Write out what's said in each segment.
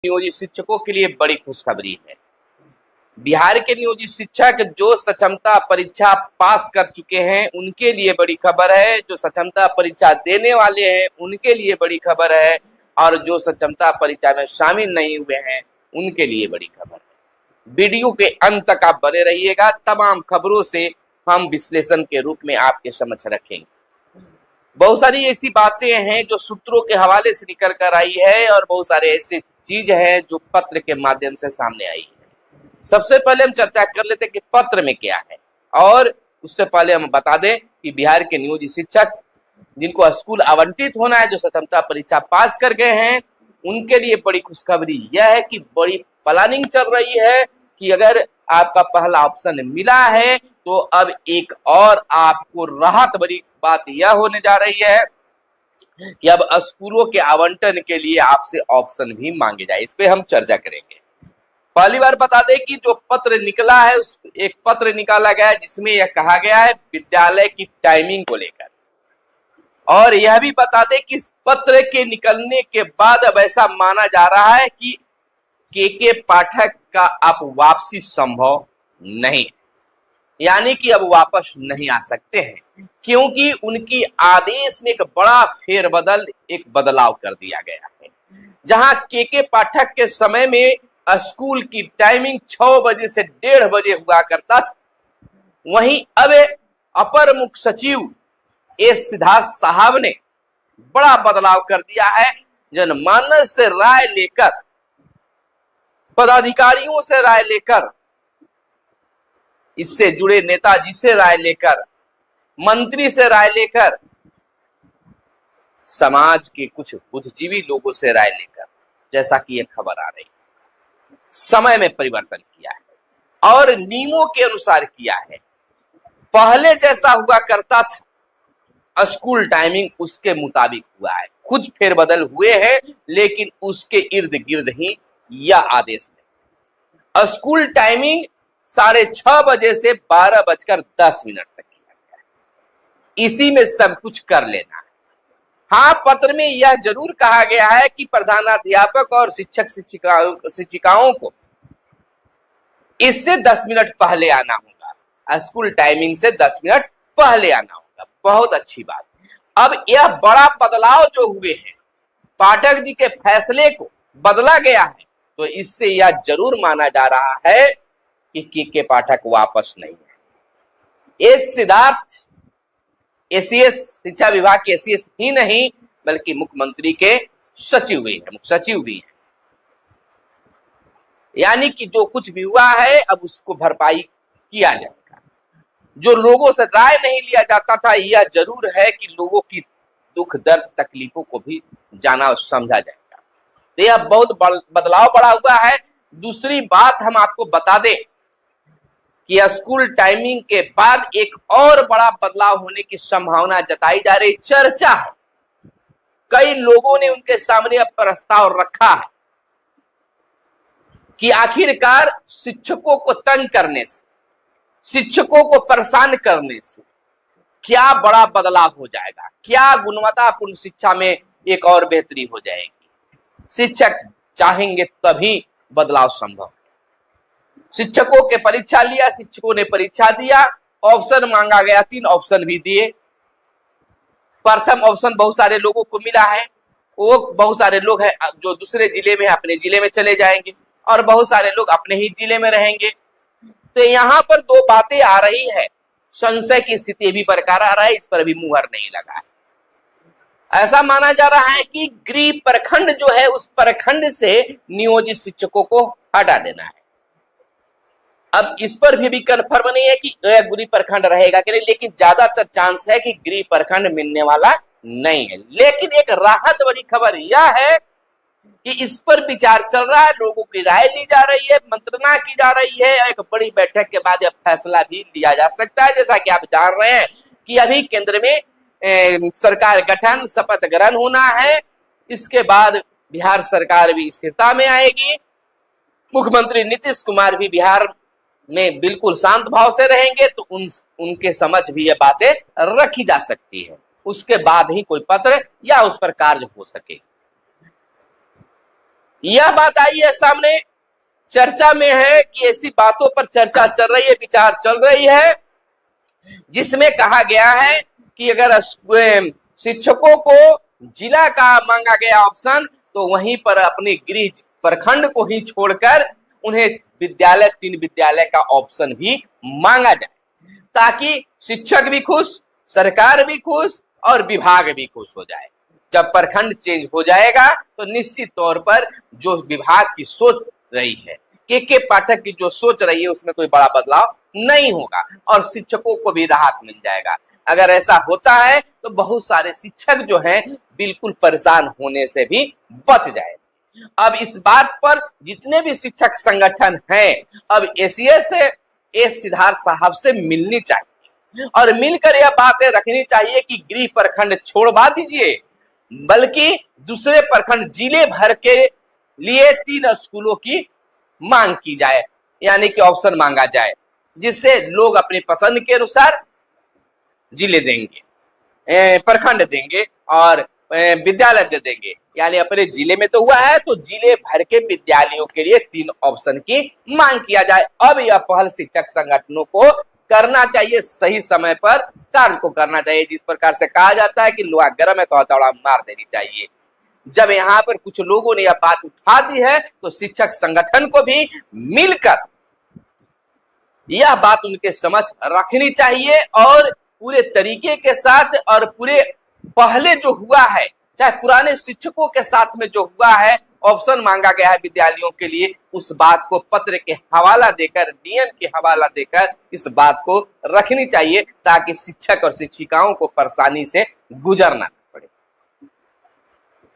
नियोजित शिक्षकों के लिए बड़ी खुशखबरी है। बिहार के नियोजित शिक्षक जो सक्षमता परीक्षा पास कर चुके हैं उनके लिए बड़ी खबर है, जो सक्षमता परीक्षा देने वाले हैं उनके लिए बड़ी खबर है, और जो सक्षमता परीक्षा में शामिल नहीं हुए हैं उनके लिए बड़ी खबर है। वीडियो के अंत तक आप बने रहिएगा, तमाम खबरों से हम विश्लेषण के रूप में आपके समक्ष रखेंगे। बहुत सारी ऐसी बातें हैं जो सूत्रों के हवाले से निकल कर आई है, और बहुत सारे ऐसे चीज है जो पत्र के माध्यम से सामने आई है। सबसे पहले हम चर्चा कर लेते हैं कि पत्र में क्या है, और उससे पहले हम बता दें कि बिहार के नियोजित शिक्षक जिनको स्कूल आवंटित होना है, जो सक्षमता परीक्षा पास कर गए हैं, उनके लिए बड़ी खुशखबरी यह है कि बड़ी प्लानिंग चल रही है कि अगर आपका पहला ऑप्शन मिला है तो अब एक और आपको राहत भरी बात यह होने जा रही है कि अब स्कूलों के आवंटन के लिए आपसे ऑप्शन भी मांगे जाए। इस पे हम चर्चा करेंगे। पहली बार बता दें कि जो पत्र निकला है, उस एक पत्र निकाला गया है जिसमें यह कहा गया है विद्यालय की टाइमिंग को लेकर, और यह भी बता दें कि इस पत्र के निकलने के बाद अब ऐसा माना जा रहा है कि के पाठक का अब वापसी संभव नहीं, यानी कि अब वापस नहीं आ सकते हैं, क्योंकि उनकी आदेश में एक बड़ा फेरबदल, एक बदलाव कर दिया गया है। जहां के पाठक के समय में स्कूल की टाइमिंग 6 बजे से 1:30 बजे हुआ करता था, वहीं अब अपर मुख्य सचिव एस सिद्धार्थ साहब ने बड़ा बदलाव कर दिया है। जनमानस से राय लेकर, पदाधिकारियों से राय लेकर, इससे जुड़े नेताजी से राय लेकर, मंत्री से राय लेकर, समाज के कुछ बुद्धिजीवी लोगों से राय लेकर, जैसा कि यह खबर आ रही है, समय में परिवर्तन किया है और नियमों के अनुसार किया है। पहले जैसा हुआ करता था स्कूल टाइमिंग, उसके मुताबिक हुआ है। कुछ फेरबदल हुए हैं, लेकिन उसके इर्द गिर्द ही यह आदेश है। स्कूल टाइमिंग 6:30 बजे से 12:10 तक किया गया है। इसी में सब कुछ कर लेना है। हाँ, पत्र में यह जरूर कहा गया है कि प्रधानाध्यापक और शिक्षक शिक्षिकाओं को इससे 10 मिनट पहले आना होगा, स्कूल टाइमिंग से 10 मिनट पहले आना होगा। बहुत अच्छी बात। अब यह बड़ा बदलाव जो हुए हैं, पाठक जी के फैसले को बदला गया है, तो इससे यह जरूर माना जा रहा है कि के पाठक वापस नहीं है। एस सिद्धार्थ एसीएस, शिक्षा विभाग के एसीएस ही नहीं बल्कि मुख्यमंत्री के सचिव भी है, मुख्य सचिव भी है। यानी कि जो कुछ भी हुआ है अब उसको भरपाई किया जाएगा। जो लोगों से राय नहीं लिया जाता था, यह जरूर है कि लोगों की दुख दर्द तकलीफों को भी जाना और समझा जाएगा। तो यह बहुत बदलाव बड़ा हुआ है। दूसरी बात हम आपको बता दें कि स्कूल टाइमिंग के बाद एक और बड़ा बदलाव होने की संभावना जताई जा रही, चर्चा है। कई लोगों ने उनके सामने अब प्रस्ताव रखा है कि आखिरकार शिक्षकों को तंग करने से, शिक्षकों को परेशान करने से क्या बड़ा बदलाव हो जाएगा, क्या गुणवत्तापूर्ण शिक्षा में एक और बेहतरी हो जाएगी। शिक्षक चाहेंगे तभी बदलाव संभव है। शिक्षकों के परीक्षा लिया, शिक्षकों ने परीक्षा दिया, ऑप्शन मांगा गया, 3 ऑप्शन भी दिए। प्रथम ऑप्शन बहुत सारे लोगों को मिला है, वो बहुत सारे लोग हैं जो दूसरे जिले में अपने जिले में चले जाएंगे, और बहुत सारे लोग अपने ही जिले में रहेंगे। तो यहाँ पर 2 बातें आ रही है, संशय की स्थिति भी बरकरार है, इस पर भी मुहर नहीं लगा है। ऐसा माना जा रहा है कि गृह प्रखंड जो है, उस प्रखंड से नियोजित शिक्षकों को हटा देना है। अब इस पर भी कंफर्म नहीं है कि गृह प्रखंड रहेगा कि नहीं, लेकिन ज्यादातर चांस है कि गृह प्रखंड मिलने वाला नहीं है। लेकिन एक राहत वाली खबर यह है कि इस पर विचार चल रहा है, लोगों की राय ली जा रही है, मंत्रणा की जा रही है। एक बड़ी बैठक के बाद यह फैसला भी लिया जा सकता है। जैसा कि आप जान रहे हैं कि अभी केंद्र में सरकार गठन, शपथ ग्रहण होना है। इसके बाद बिहार सरकार भी स्थिरता में आएगी। मुख्यमंत्री नीतीश कुमार भी बिहार में बिल्कुल शांत भाव से रहेंगे, तो उनके समझ भी ये बातें रखी जा सकती है। उसके बाद ही कोई पत्र या उस पर कार्य हो सके। यह बात आई है सामने, चर्चा में है कि ऐसी बातों पर चर्चा चल रही है, विचार चल रही है, जिसमें कहा गया है कि अगर शिक्षकों को जिला का मांगा गया ऑप्शन तो वहीं पर अपने गृह प्रखंड को ही छोड़कर उन्हें विद्यालय, 3 विद्यालय का ऑप्शन भी मांगा जाए, ताकि शिक्षक भी खुश, सरकार भी खुश और विभाग भी खुश हो जाए। जब प्रखंड चेंज हो जाएगा तो निश्चित तौर पर जो विभाग की सोच रही है, के पाठक की जो सोच रही है, उसमें कोई बड़ा बदलाव नहीं होगा और शिक्षकों को भी राहत मिल जाएगा। अगर ऐसा होता है तो बहुत सारे शिक्षक जो हैं बिल्कुल परेशान होने से भी बच जाएंगे। अब इस बात पर जितने भी शिक्षक संगठन हैं, अब एसीएस से एस सिद्धार्थ साहब से मिलनी चाहिए और मिलकर यह बातें रखनी चाहिए कि गृह प्रखंड छोड़वा दीजिए, बल्कि दूसरे प्रखंड जिले भर के लिए 3 स्कूलों की मांग की जाए, यानी कि ऑप्शन मांगा जाए, जिससे लोग अपनी पसंद के अनुसार जिले देंगे, प्रखंड देंगे और विद्यालय दे देंगे। यानी अपने जिले में तो हुआ है तो जिले भर के विद्यालयों के लिए 3 ऑप्शन की मांग किया जाए। अब यह पहल शिक्षक संगठनों को करना चाहिए, सही समय पर कार्य को करना चाहिए। जिस प्रकार से कहा जाता है कि लोहा गर्म है तो हथौड़ा मार देनी चाहिए। जब यहाँ पर कुछ लोगों ने यह बात उठा दी है तो शिक्षक संगठन को भी मिलकर यह बात उनके समझ रखनी चाहिए और पूरे तरीके के साथ और पूरे पहले जो हुआ है, चाहे पुराने शिक्षकों के साथ में जो हुआ है, ऑप्शन मांगा गया है विद्यालयों के लिए, उस बात को पत्र के हवाला देकर, नियम के हवाला देकर इस बात को रखनी चाहिए, ताकि शिक्षक और शिक्षिकाओं को परेशानी से गुजरना पड़े।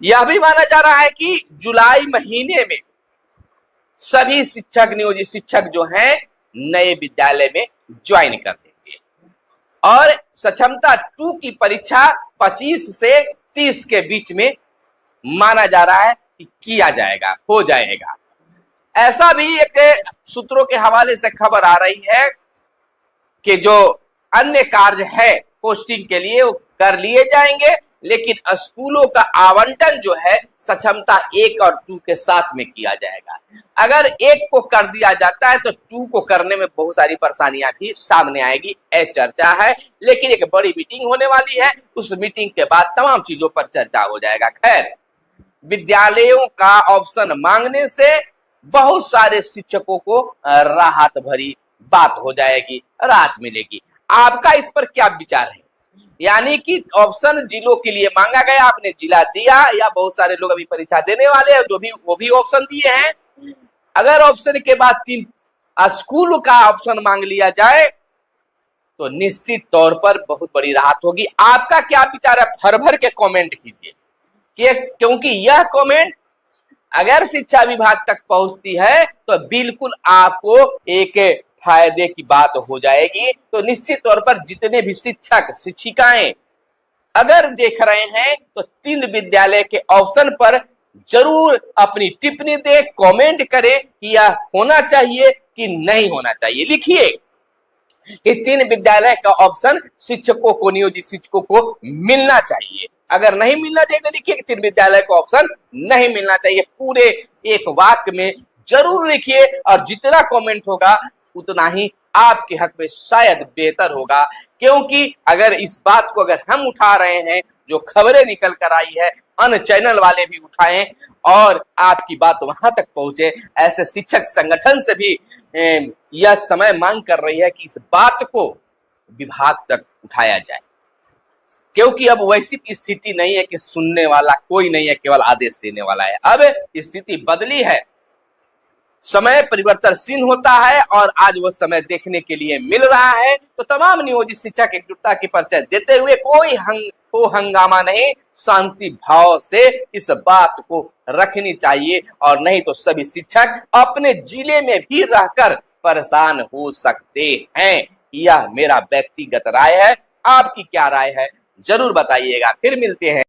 यह भी माना जा रहा है कि जुलाई महीने में सभी शिक्षक, नियोजित शिक्षक जो हैं नए विद्यालय में ज्वाइन कर देंगे और सक्षमता 2 की परीक्षा 25 से 30 के बीच में माना जा रहा है कि किया जाएगा, हो जाएगा। ऐसा भी एक सूत्रों के हवाले से खबर आ रही है कि जो अन्य कार्य है पोस्टिंग के लिए वो कर लिए जाएंगे, लेकिन स्कूलों का आवंटन जो है सक्षमता 1 और 2 के साथ में किया जाएगा। अगर 1 को कर दिया जाता है तो 2 को करने में बहुत सारी परेशानियां भी सामने आएगी, यह चर्चा है। लेकिन एक बड़ी मीटिंग होने वाली है, उस मीटिंग के बाद तमाम चीजों पर चर्चा हो जाएगा। खैर, विद्यालयों का ऑप्शन मांगने से बहुत सारे शिक्षकों को राहत भरी बात हो जाएगी, राहत मिलेगी। आपका इस पर क्या विचार है? यानी कि ऑप्शन जिलों के लिए मांगा गया, आपने जिला दिया, या बहुत सारे लोग अभी परीक्षा देने वाले हैं जो भी वो भी ऑप्शन दिए हैं, अगर ऑप्शन के बाद 3 स्कूल का ऑप्शन मांग लिया जाए तो निश्चित तौर पर बहुत बड़ी राहत होगी। आपका क्या विचार है? भर भर के कमेंट कीजिए, क्योंकि यह कमेंट अगर शिक्षा विभाग तक पहुंचती है तो बिल्कुल आपको एक फायदे की बात हो जाएगी। तो निश्चित तौर पर जितने भी शिक्षक शिक्षिकाएं अगर देख रहे हैं तो 3 विद्यालय के ऑप्शन पर जरूर अपनी टिप्पणी दे, कमेंट करें कि यह होना चाहिए कि नहीं होना चाहिए। लिखिए कि 3 विद्यालय का ऑप्शन शिक्षकों को, नियोजित शिक्षकों को मिलना चाहिए। अगर नहीं मिलना चाहिए तो लिखिए कि 3 विद्यालय का ऑप्शन नहीं मिलना चाहिए। पूरे एक वाक्य में जरूर लिखिए और जितना कमेंट होगा उतना ही आपके हक में शायद बेहतर होगा, क्योंकि अगर इस बात को अगर हम उठा रहे हैं, जो खबरें निकल कर आई है, अन्य चैनल वाले भी उठाएं और आपकी बात वहां तक पहुंचे, ऐसे शिक्षक संगठन से भी यह समय मांग कर रही है कि इस बात को विभाग तक उठाया जाए, क्योंकि अब वैसी स्थिति नहीं है कि सुनने वाला कोई नहीं है, केवल आदेश देने वाला है। अब स्थिति बदली है, समय परिवर्तनशील होता है और आज वो समय देखने के लिए मिल रहा है। तो तमाम नियोजित शिक्षक एकजुटता की परिचय देते हुए कोई हंगामा नहीं, शांति भाव से इस बात को रखनी चाहिए, और नहीं तो सभी शिक्षक अपने जिले में भी रहकर परेशान हो सकते हैं। यह मेरा व्यक्तिगत राय है, आपकी क्या राय है जरूर बताइएगा। फिर मिलते हैं।